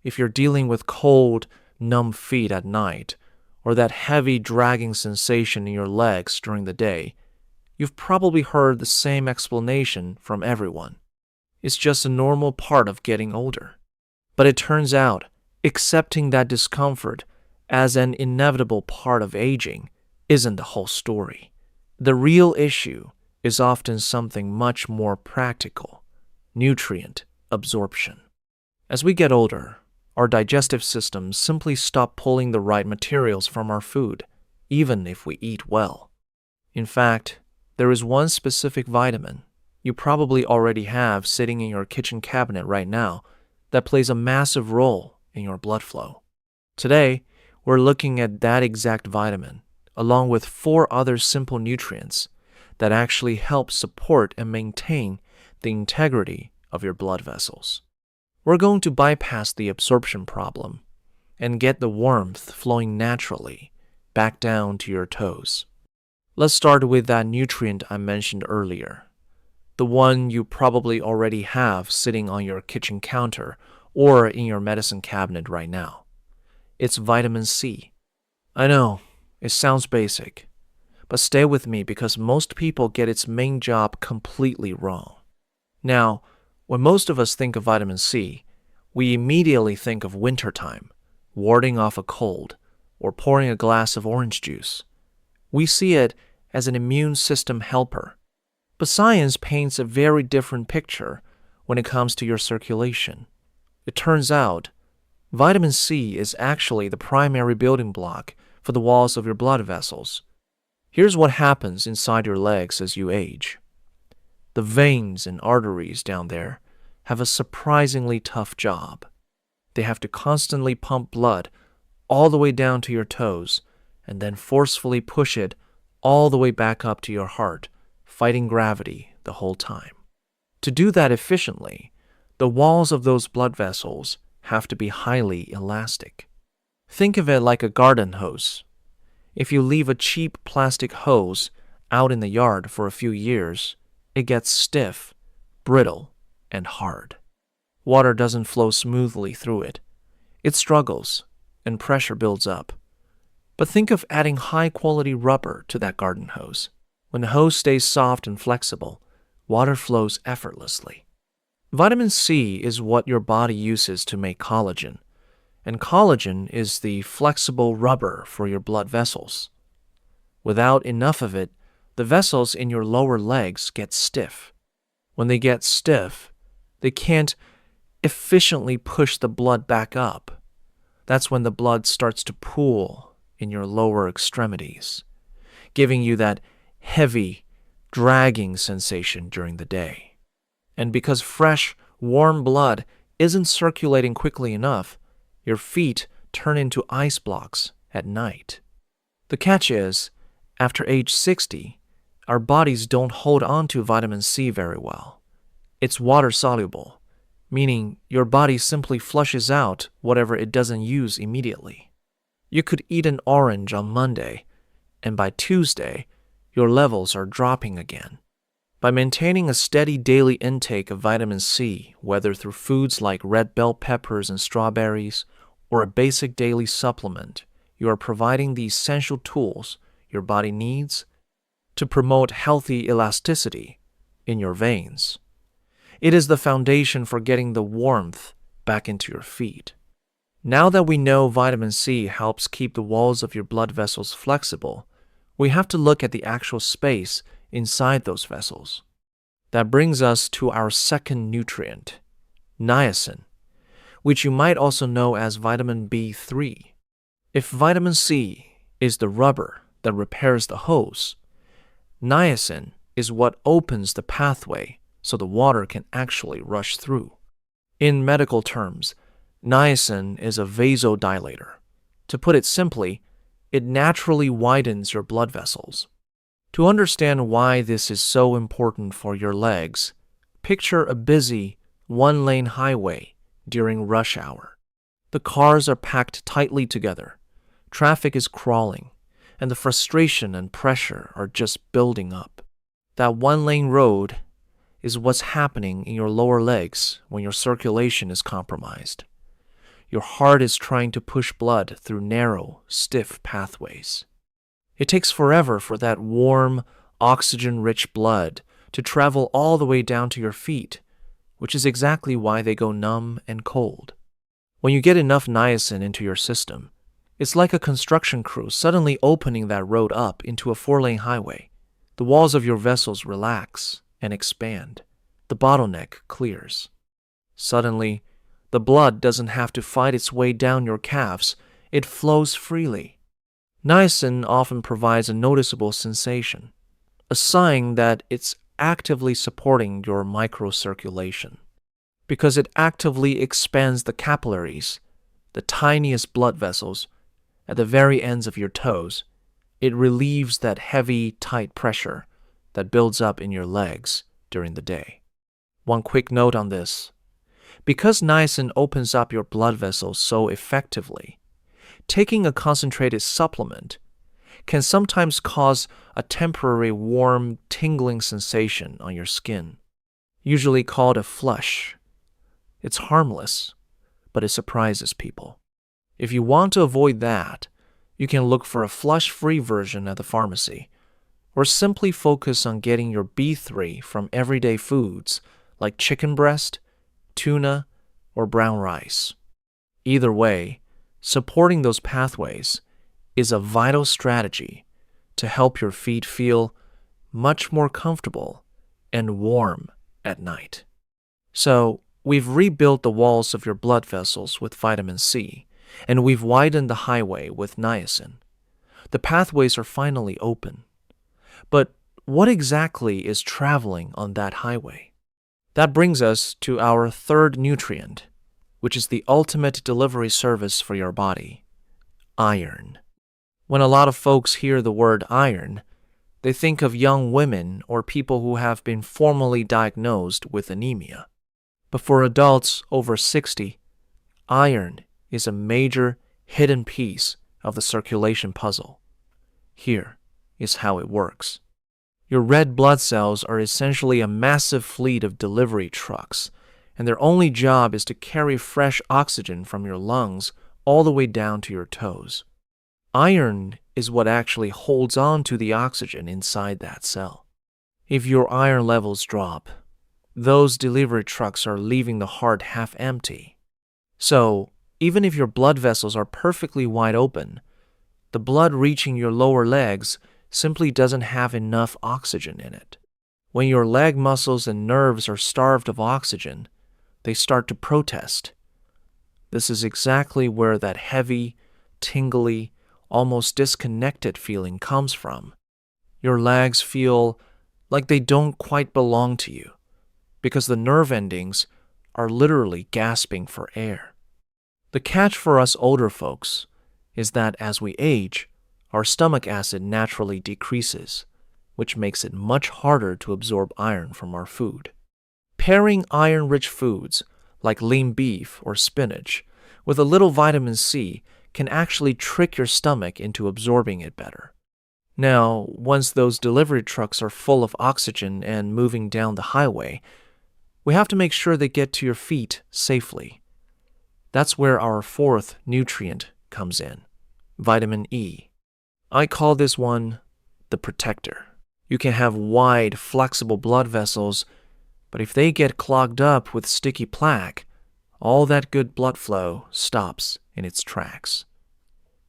If you're dealing with cold, numb feet at night, or that heavy dragging sensation in your legs during the day, you've probably heard the same explanation from everyone. It's just a normal part of getting older. But it turns out, accepting that discomfort as an inevitable part of aging isn't the whole story. The real issue is often something much more practical: nutrient absorption. As we get older, our digestive systems simply stop pulling the right materials from our food, even if we eat well. In fact, there is one specific vitamin you probably already have sitting in your kitchen cabinet right now that plays a massive role in your blood flow. Today, we're looking at that exact vitamin, along with 4 other simple nutrients that actually help support and maintain the integrity of your blood vessels. We're going to bypass the absorption problem and get the warmth flowing naturally back down to your toes. Let's start with that nutrient I mentioned earlier, the one you probably already have sitting on your kitchen counter or in your medicine cabinet right now. It's vitamin C. I know, it sounds basic, but stay with me because most people get its main job completely wrong. Now, when most of us think of vitamin C, we immediately think of wintertime, warding off a cold, or pouring a glass of orange juice. We see it as an immune system helper. But science paints a very different picture when it comes to your circulation. It turns out, vitamin C is actually the primary building block for the walls of your blood vessels. Here's what happens inside your legs as you age. The veins and arteries down there have a surprisingly tough job. They have to constantly pump blood all the way down to your toes and then forcefully push it all the way back up to your heart, fighting gravity the whole time. To do that efficiently, the walls of those blood vessels have to be highly elastic. Think of it like a garden hose. If you leave a cheap plastic hose out in the yard for a few years, it gets stiff, brittle, and hard. Water doesn't flow smoothly through it. It struggles, and pressure builds up. But think of adding high-quality rubber to that garden hose. When the hose stays soft and flexible, water flows effortlessly. Vitamin C is what your body uses to make collagen, and collagen is the flexible rubber for your blood vessels. Without enough of it, the vessels in your lower legs get stiff. When they get stiff, they can't efficiently push the blood back up. That's when the blood starts to pool in your lower extremities, giving you that heavy, dragging sensation during the day. And because fresh, warm blood isn't circulating quickly enough, your feet turn into ice blocks at night. The catch is, after age 60, our bodies don't hold on to vitamin C very well. It's water-soluble, meaning your body simply flushes out whatever it doesn't use immediately. You could eat an orange on Monday, and by Tuesday, your levels are dropping again. By maintaining a steady daily intake of vitamin C, whether through foods like red bell peppers and strawberries, or a basic daily supplement, you are providing the essential tools your body needs to promote healthy elasticity in your veins. It is the foundation for getting the warmth back into your feet. Now that we know vitamin C helps keep the walls of your blood vessels flexible, we have to look at the actual space inside those vessels. That brings us to our second nutrient, niacin, which you might also know as vitamin B3. If vitamin C is the rubber that repairs the hose, niacin is what opens the pathway so the water can actually rush through. In medical terms, niacin is a vasodilator. To put it simply, it naturally widens your blood vessels. To understand why this is so important for your legs, picture a busy, one-lane highway during rush hour. The cars are packed tightly together, traffic is crawling, and the frustration and pressure are just building up. That one-lane road is what's happening in your lower legs when your circulation is compromised. your heart is trying to push blood through narrow, stiff pathways. It takes forever for that warm, oxygen-rich blood to travel all the way down to your feet, which is exactly why they go numb and cold. When you get enough niacin into your system, it's like a construction crew suddenly opening that road up into a 4-lane highway. The walls of your vessels relax and expand. The bottleneck clears. Suddenly, the blood doesn't have to fight its way down your calves. It flows freely. Niacin often provides a noticeable sensation, a sign that it's actively supporting your microcirculation. Because it actively expands the capillaries, the tiniest blood vessels, at the very ends of your toes, it relieves that heavy, tight pressure that builds up in your legs during the day. One quick note on this. Because niacin opens up your blood vessels so effectively, taking a concentrated supplement can sometimes cause a temporary warm, tingling sensation on your skin, usually called a flush. It's harmless, but it surprises people. If you want to avoid that, you can look for a flush-free version at the pharmacy, or simply focus on getting your B3 from everyday foods like chicken breast, tuna, or brown rice. Either way, supporting those pathways is a vital strategy to help your feet feel much more comfortable and warm at night. So, we've rebuilt the walls of your blood vessels with vitamin C, and we've widened the highway with niacin. The pathways are finally open. But what exactly is traveling on that highway? That brings us to our third nutrient, which is the ultimate delivery service for your body: iron. When a lot of folks hear the word iron, they think of young women or people who have been formally diagnosed with anemia. But for adults over 60, iron is a major hidden piece of the circulation puzzle. Here is how it works. Your red blood cells are essentially a massive fleet of delivery trucks, and their only job is to carry fresh oxygen from your lungs all the way down to your toes. Iron is what actually holds on to the oxygen inside that cell. If your iron levels drop, those delivery trucks are leaving the heart half empty. So, even if your blood vessels are perfectly wide open, the blood reaching your lower legs simply doesn't have enough oxygen in it. When your leg muscles and nerves are starved of oxygen, they start to protest. This is exactly where that heavy, tingly, almost disconnected feeling comes from. Your legs feel like they don't quite belong to you, because the nerve endings are literally gasping for air. The catch for us older folks is that as we age, our stomach acid naturally decreases, which makes it much harder to absorb iron from our food. Pairing iron-rich foods like lean beef or spinach with a little vitamin C can actually trick your stomach into absorbing it better. Now, once those delivery trucks are full of oxygen and moving down the highway, we have to make sure they get to your feet safely. That's where our fourth nutrient comes in: vitamin E. I call this one the protector. You can have wide, flexible blood vessels, but if they get clogged up with sticky plaque, all that good blood flow stops in its tracks.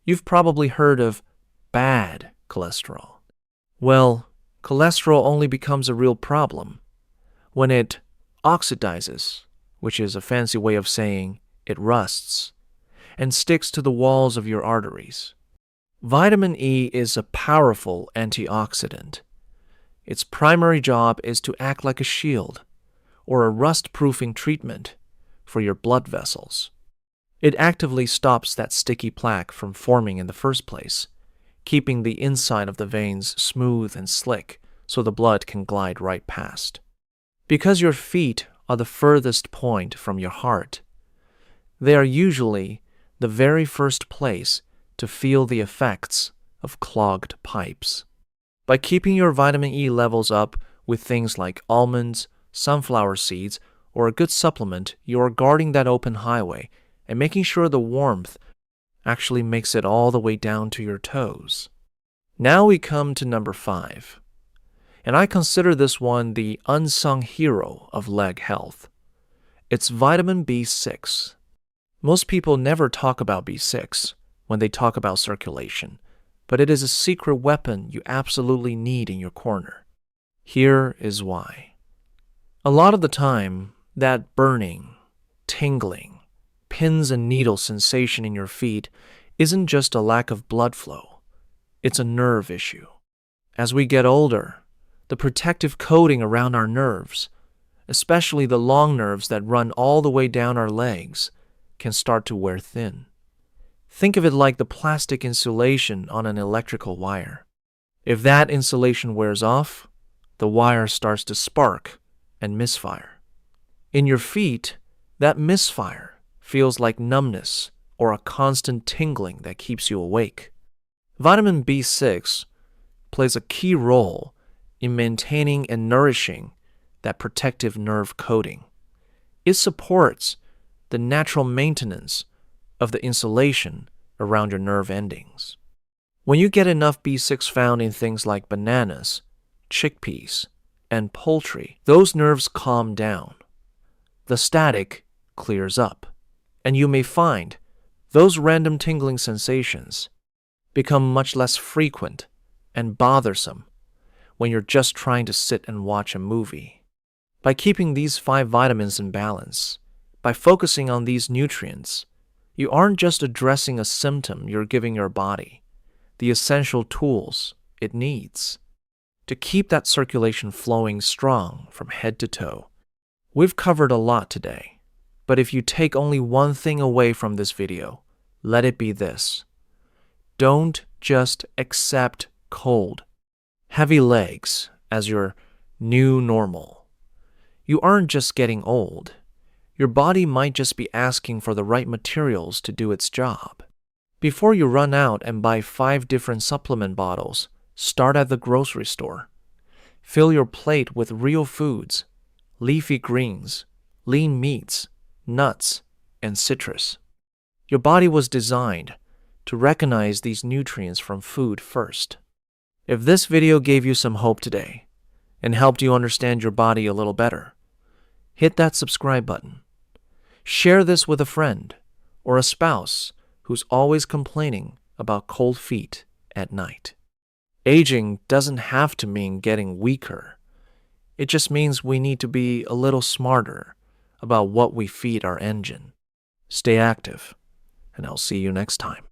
You've probably heard of bad cholesterol. Well, cholesterol only becomes a real problem when it oxidizes, which is a fancy way of saying it rusts, and sticks to the walls of your arteries. Vitamin E is a powerful antioxidant. Its primary job is to act like a shield or a rust-proofing treatment for your blood vessels. It actively stops that sticky plaque from forming in the first place, keeping the inside of the veins smooth and slick so the blood can glide right past. Because your feet are the furthest point from your heart, they are usually the very first place to feel the effects of clogged pipes. By keeping your vitamin E levels up with things like almonds, sunflower seeds, or a good supplement, you are guarding that open highway and making sure the warmth actually makes it all the way down to your toes. Now we come to number 5, and I consider this one the unsung hero of leg health. It's vitamin B6. Most people never talk about B6 when they talk about circulation, but it is a secret weapon you absolutely need in your corner. Here is why. A lot of the time, that burning, tingling, pins and needles sensation in your feet isn't just a lack of blood flow. It's a nerve issue. As we get older, the protective coating around our nerves, especially the long nerves that run all the way down our legs, can start to wear thin. Think of it like the plastic insulation on an electrical wire. If that insulation wears off, the wire starts to spark and misfire. In your feet, that misfire feels like numbness or a constant tingling that keeps you awake. Vitamin B6 plays a key role in maintaining and nourishing that protective nerve coating. It supports the natural maintenance of the insulation around your nerve endings. When you get enough B6 found in things like bananas, chickpeas, and poultry, those nerves calm down. The static clears up, and you may find those random tingling sensations become much less frequent and bothersome when you're just trying to sit and watch a movie. By keeping these 5 vitamins in balance, by focusing on these nutrients, you aren't just addressing a symptom, you're giving your body the essential tools it needs to keep that circulation flowing strong from head to toe. We've covered a lot today, but if you take only one thing away from this video, let it be this. Don't just accept cold, heavy legs as your new normal. You aren't just getting old. Your body might just be asking for the right materials to do its job. Before you run out and buy 5 different supplement bottles, start at the grocery store. Fill your plate with real foods, leafy greens, lean meats, nuts, and citrus. Your body was designed to recognize these nutrients from food first. If this video gave you some hope today and helped you understand your body a little better, hit that subscribe button. Share this with a friend or a spouse who's always complaining about cold feet at night. Aging doesn't have to mean getting weaker. It just means we need to be a little smarter about what we feed our engine. Stay active, and I'll see you next time.